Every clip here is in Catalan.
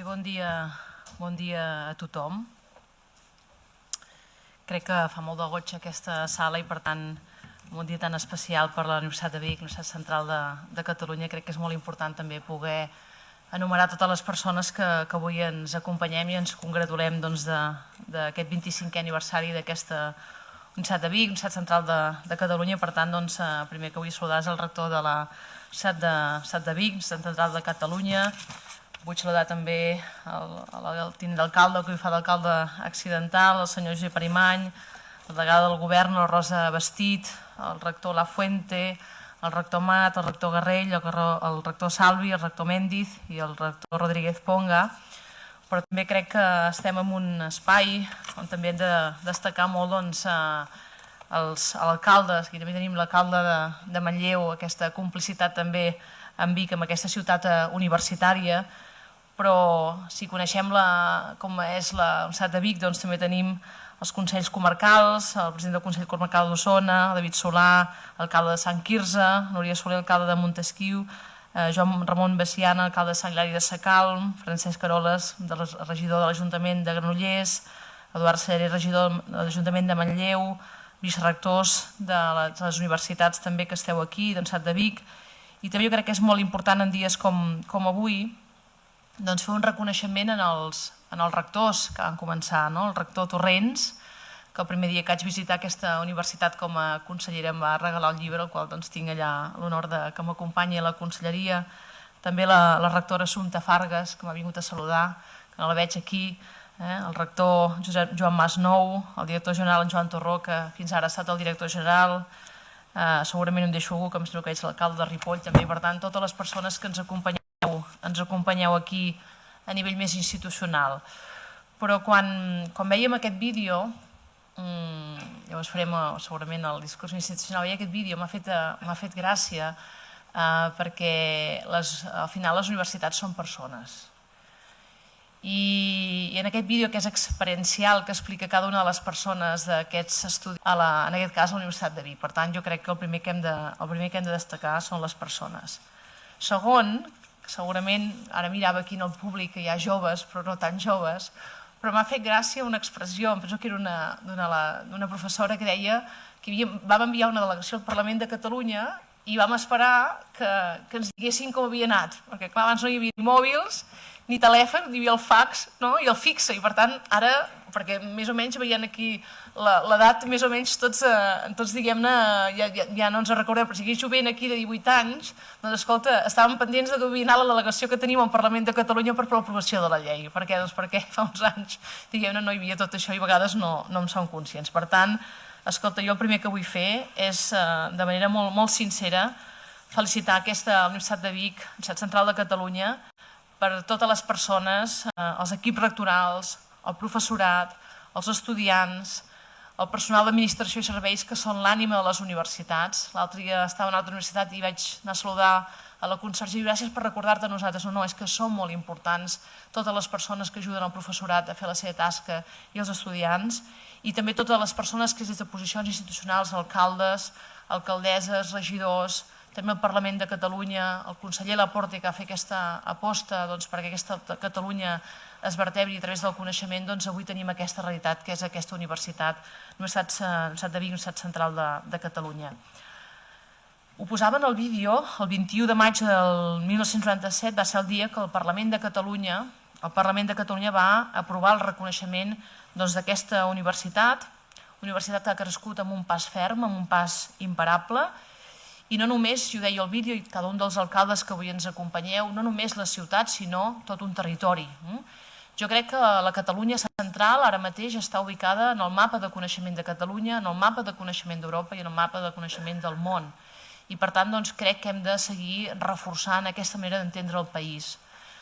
I bon dia a tothom. Crec que fa molt de goig aquesta sala i, per tant, un dia tan especial per la Universitat de Vic, Universitat Central de Catalunya. Crec que és molt important també poder enumerar totes les persones que avui ens acompanyem i ens congratulem d'aquest 25è aniversari d'aquesta Universitat de Vic, Universitat Central de Catalunya. Per tant, primer que vull saludar és el rector de la Universitat de Vic, Universitat Central de Catalunya. Vull saludar també el tinent d'alcalde, el que fa d'alcalde accidental, el senyor Josep Arimany, la delegada del govern, la Rosa Bastit, el rector Lafuente, el rector Mat, el rector Garrell, el rector Salvi, el rector Méndiz i el rector Rodríguez Ponga. Però també crec que estem en un espai on també hem de destacar molt els alcaldes. Aquí també tenim l'alcalde de Manlleu, aquesta complicitat també amb Vic, amb aquesta ciutat universitària. Però si coneixem com és la Universitat de Vic, doncs també tenim els consells comarcals, el president del Consell Comarcal d'Osona, David Solà, alcalde de Sant Quirze, Núria Soler, alcalde de Montesquiu, Joan Ramon Bessiana, alcalde de Sant Hilari de Sacalm, Francesc Aroles, regidor de l'Ajuntament de Granollers, Eduard Cerer, regidor de l'Ajuntament de Manlleu, vicerectors de les universitats també que esteu aquí, d'Universitat de Vic. I també jo crec que és molt important en dies com avui fer un reconeixement en els rectors que van començar. El rector Torrents, que el primer dia que vaig visitar aquesta universitat com a consellera em va regalar el llibre, el qual tinc allà l'honor que m'acompanyi a la conselleria. També la rectora Assumpta Fargas, que m'ha vingut a saludar, que no la veig aquí, el rector Joan Masnou, el director general en Joan Torró, que fins ara ha estat el director general, segurament em deixo algú, que em sembla que és l'alcalde de Ripoll també. Per tant, totes les persones que ens acompanyeu aquí a nivell més institucional. Però quan veiem aquest vídeo, llavors farem segurament el discurs institucional, veia aquest vídeo, m'ha fet gràcia perquè al final les universitats són persones. I en aquest vídeo, que és experiencial, que explica cada una de les persones d'aquests estudis, en aquest cas a la Universitat de Vic. Per tant, jo crec que el primer que hem de destacar són les persones. Segon, segurament, ara mirava aquí en el públic que hi ha joves, però no tan joves, però m'ha fet gràcia una expressió, em penso que era d'una professora que deia que vam enviar una delegació al Parlament de Catalunya i vam esperar que ens diguessin com havia anat, perquè clar, abans no hi havia mòbils, ni telèfon, ni hi havia el fax i el fixe, i per tant ara, perquè més o menys veient aquí l'edat, més o menys tots diguem-ne, ja no ens recordem, però si hi hagués jovent aquí de 18 anys, doncs escolta, estàvem pendents de que havia anat la delegació que tenim al Parlament de Catalunya per l'aprovació de la llei. Per què? Doncs perquè fa uns anys, diguem-ne, no hi havia tot això i a vegades no en som conscients. Per tant, escolta, jo el primer que vull fer és, de manera molt sincera, felicitar aquesta Universitat de Vic, Universitat Central de Catalunya, per totes les persones, els equips rectorals, el professorat, els estudiants, el personal d'administració i serveis, que són l'ànima de les universitats. L'altre dia estava en una altra universitat i vaig anar a saludar a la consergeria. Gràcies per recordar-te a nosaltres. No, és que són molt importants totes les persones que ajuden el professorat a fer la seva tasca i els estudiants, i també totes les persones que des de posicions institucionals, alcaldes, alcaldesses, regidors, també el Parlament de Catalunya, el conseller Laporte, que va fer aquesta aposta perquè aquesta Catalunya es vertebri a través del coneixement. Avui tenim aquesta realitat que és aquesta universitat, Universitat de Vic, Universitat Central de Catalunya. Ho posava en el vídeo, el 21 de maig del 1997 va ser el dia que el Parlament de Catalunya va aprovar el reconeixement d'aquesta universitat que ha crescut amb un pas ferm, amb un pas imparable. I no només, i ho deia el vídeo, i cada un dels alcaldes que avui ens acompanyeu, no només la ciutat, sinó tot un territori. Jo crec que la Catalunya central ara mateix està ubicada en el mapa de coneixement de Catalunya, en el mapa de coneixement d'Europa i en el mapa de coneixement del món. I per tant, crec que hem de seguir reforçant aquesta manera d'entendre el país.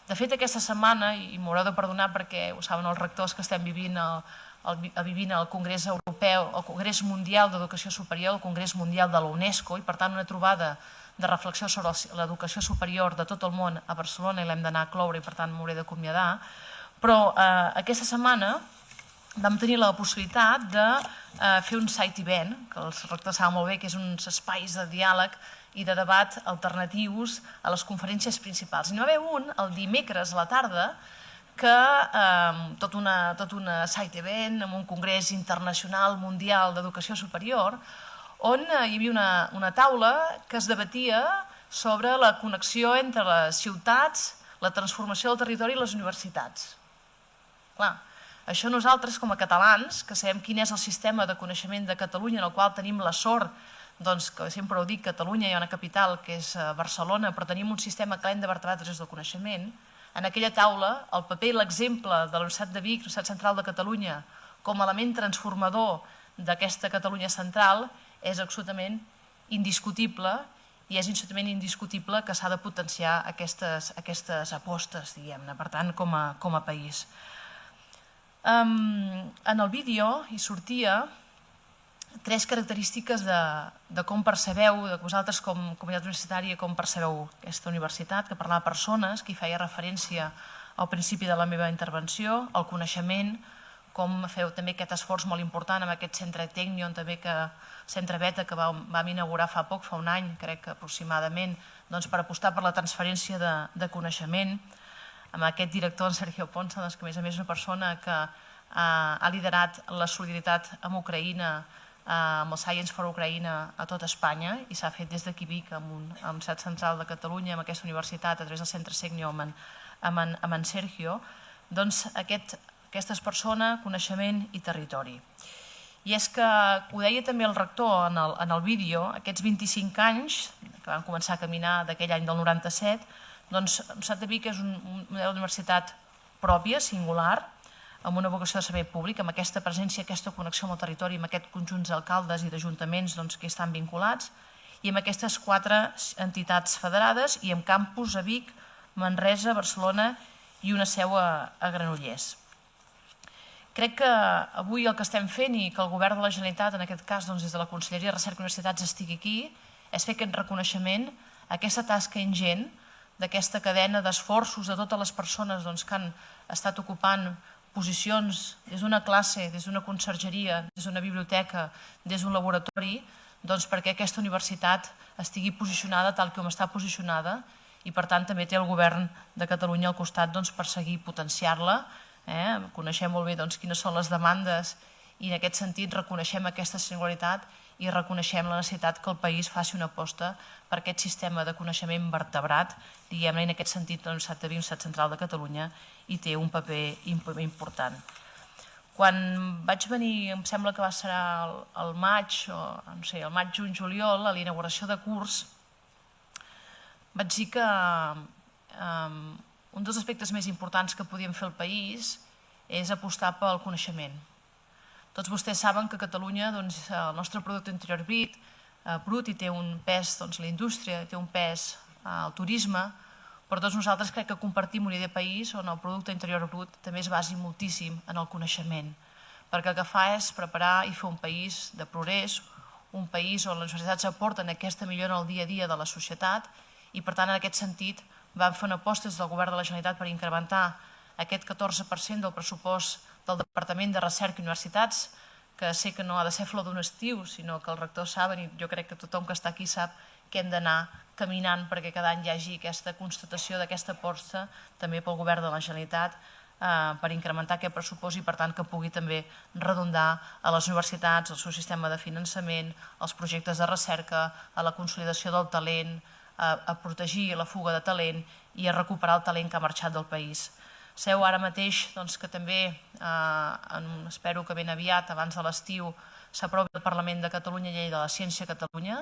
De fet, aquesta setmana, i m'haureu de perdonar perquè ho saben els rectors que estem vivint el Congrés Europeu, el Congrés Mundial d'Educació Superior, el Congrés Mundial de la UNESCO, i per tant una trobada de reflexió sobre l'educació superior de tot el món a Barcelona, i l'hem d'anar a cloure i per tant m'hauré d'acomiadar. Però aquesta setmana vam tenir la possibilitat de fer un side event, que els rectors saben molt bé que és uns espais de diàleg i de debat alternatius a les conferències principals. N'hi va haver un el dimecres a la tarda que tot una side event, amb un congrés internacional mundial d'educació superior, on hi havia una taula que es debatia sobre la connexió entre les ciutats, la transformació del territori i les universitats. Clar, això nosaltres com a catalans, que sabem quin és el sistema de coneixement de Catalunya, en el qual tenim la sort, doncs, que sempre ho dic, Catalunya hi ha una capital que és Barcelona, però tenim un sistema calent de vertebrat des del coneixement. En aquella taula, el paper i l'exemple de la Universitat de Vic, la Universitat Central de Catalunya, com a element transformador d'aquesta Catalunya central, és absolutament indiscutible, i és absolutament indiscutible que s'ha de potenciar aquestes apostes, diguem-ne, per tant, com a país. En el vídeo hi sortia 3 característiques de com percebeu, de vosaltres com a comunitat universitària, com percebeu aquesta universitat, que parlava persones, que hi feia referència al principi de la meva intervenció, el coneixement, com feu també aquest esforç molt important amb aquest centre Tecnion, també centre Beta, que vam inaugurar fa poc, fa un any, crec que aproximadament, per apostar per la transferència de coneixement, amb aquest director, en Sergio Ponsa, que a més és una persona que ha liderat la solidaritat amb Ucraïna, amb el Science for Ucraïna a tot Espanya, i s'ha fet des d'aquí Vic, amb la Universitat Central de Catalunya, amb aquesta universitat, a través del centre Tecnio, amb en Sergio. Doncs aquesta és persona, coneixement i territori. I és que, ho deia també el rector en el vídeo, aquests 25 anys, que van començar a caminar d'aquell any del 97, doncs la Universitat de Vic és un model d'universitat pròpia, singular, amb una vocació de servei públic, amb aquesta presència, aquesta connexió amb el territori, amb aquest conjunt d'alcaldes i d'ajuntaments que estan vinculats, i amb aquestes 4 entitats federades i amb campus a Vic, Manresa, Barcelona i una seu a Granollers. Crec que avui el que estem fent i que el govern de la Generalitat, en aquest cas des de la Conselleria de Recerca i Universitats, estigui aquí, és fer aquest reconeixement, aquesta tasca ingent, d'aquesta cadena d'esforços de totes les persones que han estat ocupant posicions des d'una classe, des d'una consergeria, des d'una biblioteca, des d'un laboratori, perquè aquesta universitat estigui posicionada tal com està posicionada i per tant també té el govern de Catalunya al costat per seguir potenciar-la. Coneixem molt bé quines són les demandes i en aquest sentit reconeixem aquesta singularitat i reconeixem la necessitat que el país faci una aposta per aquest sistema de coneixement vertebrat, diguem-ne, en aquest sentit la Universitat de Vic, la Universitat Central de Catalunya, hi té un paper important. Quan vaig venir, em sembla que va ser al maig, o no sé, al maig, juny, juliol, a la inauguració de curs, vaig dir que un dels aspectes més importants que podíem fer al país és apostar pel coneixement. Tots vostès saben que a Catalunya el nostre producte interior brut hi té un pes la indústria, té un pes el turisme, però tots nosaltres crec que compartim una idea de país on el producte interior brut també es basi moltíssim en el coneixement, perquè el que fa és preparar i fer un país de progrés, un país on les universitats aporten aquesta millora en el dia a dia de la societat i per tant en aquest sentit vam fer una aposta des del govern de la Generalitat per incrementar aquest 14% del pressupost del Departament de Recerca i Universitats, que sé que no ha de ser flor d'un estiu, sinó que els rectors saben, i jo crec que tothom que està aquí sap, que hem d'anar caminant perquè cada any hi hagi aquesta constatació d'aquesta aposta també pel govern de la Generalitat per incrementar aquest pressupost i per tant que pugui també redundar a les universitats, al seu sistema de finançament, als projectes de recerca, a la consolidació del talent, a protegir la fuga de talent i a recuperar el talent que ha marxat del país. Sabeu ara mateix que també, espero que ben aviat, abans de l'estiu, s'aprovi al Parlament de Catalunya la llei de la ciència a Catalunya.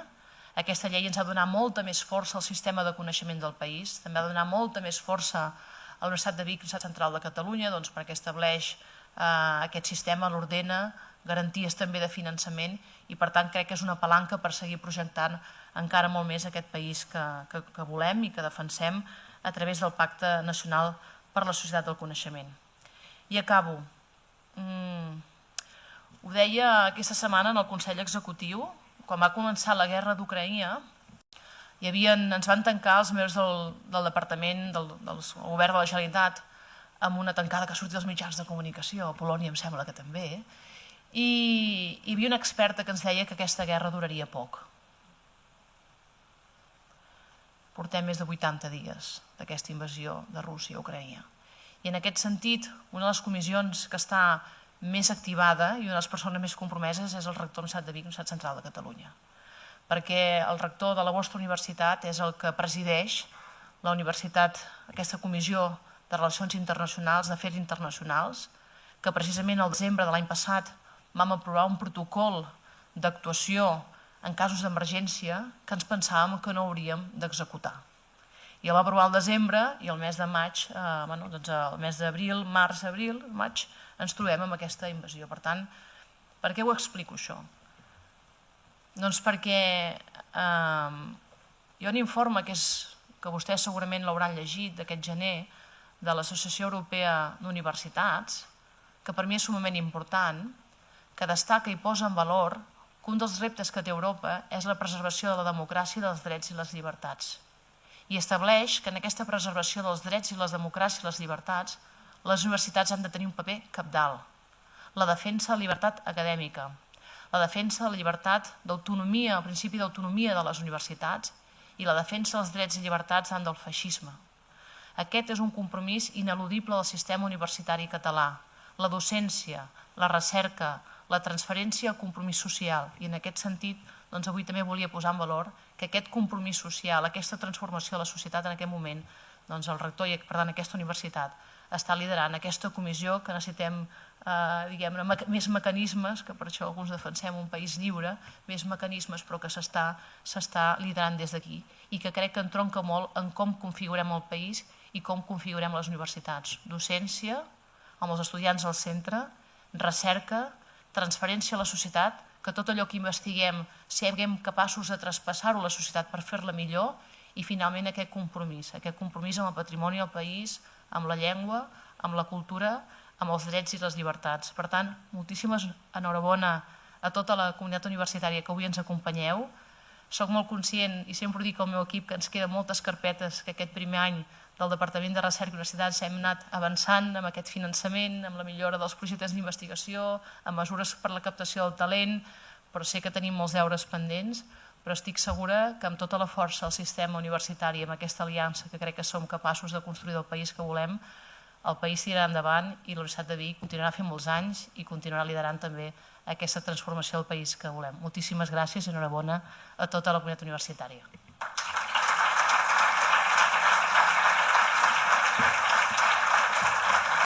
Aquesta llei ens ha donat molta més força al sistema de coneixement del país, també ha donat molta més força a la Universitat de Vic, la Universitat Central de Catalunya, perquè estableix aquest sistema, l'ordena, garanties també de finançament i per tant crec que és una palanca per seguir projectant encara molt més aquest país que volem i que defensem a través del Pacte Nacional per la Societat del Coneixement. I acabo. Ho deia aquesta setmana en el Consell Executiu, quan va començar la guerra d'Ucraïna, ens van tancar els membres del Departament, del Govern de la Generalitat, amb una tancada que ha sortit als mitjans de comunicació, a Polònia em sembla que també, i hi havia una experta que ens deia que aquesta guerra duraria poc. Portem més de 80 dies d'aquesta invasió de Rússia a Ucraïna. I en aquest sentit, una de les comissions que està més activada i una de les persones més compromeses és el rector de la Universitat de Vic, Universitat Central de Catalunya. Perquè el rector de la vostra universitat és el que presideix la universitat, aquesta comissió de Relacions Internacionals, d'Afers Internacionals, que precisament al desembre de l'any passat vam aprovar un protocol d'actuació en casos d'emergència que ens pensàvem que no hauríem d'executar. I el va aprovar al desembre i el mes de maig, el mes d'abril, març, abril, maig, ens trobem amb aquesta invasió. Per tant, per què ho explico això? Doncs perquè hi ha un informe que vostès segurament l'hauran llegit d'aquest gener de l'Associació Europea d'Universitats, que per mi és sumament important, que destaca i posa en valor que un dels reptes que té Europa és la preservació de la democràcia, dels drets i les llibertats. I estableix que en aquesta preservació dels drets i les democràcies i les llibertats les universitats han de tenir un paper cabdal. La defensa de la llibertat acadèmica, la defensa de la llibertat d'autonomia, el principi d'autonomia de les universitats i la defensa dels drets i llibertats davant del feixisme. Aquest és un compromís ineludible del sistema universitari català. La docència, la recerca, la transferència i el compromís social. I en aquest sentit, avui també volia posar en valor que aquest compromís social, aquesta transformació de la societat en aquest moment, el rector i per tant aquesta universitat està liderant aquesta comissió que necessitem més mecanismes, que per això alguns defensem un país lliure, més mecanismes però que s'està liderant des d'aquí i que crec que entronca molt en com configurem el país i com configurem les universitats. Docència, amb els estudiants al centre, recerca, transferència a la societat, que tot allò que investiguem siguem capaços de traspassar-ho a la societat per fer-la millor i finalment aquest compromís amb el patrimoni del país, amb la llengua, amb la cultura, amb els drets i les llibertats. Per tant, moltíssimes enhorabona a tota la comunitat universitària que avui ens acompanyeu. Soc molt conscient, i sempre ho dic al meu equip, que ens queden moltes carpetes que aquest primer any del Departament de Recerca i Universitats hem anat avançant amb aquest finançament, amb la millora dels projectes d'investigació, amb mesures per la captació del talent, però sé que tenim molts deures pendents, però estic segura que amb tota la força del sistema universitari, amb aquesta aliança que crec que som capaços de construir el país que volem, el país tirarà endavant i la Universitat de Vic continuarà fent molts anys i continuarà liderant també aquesta transformació del país que volem. Moltíssimes gràcies i enhorabona a tota la comunitat universitària.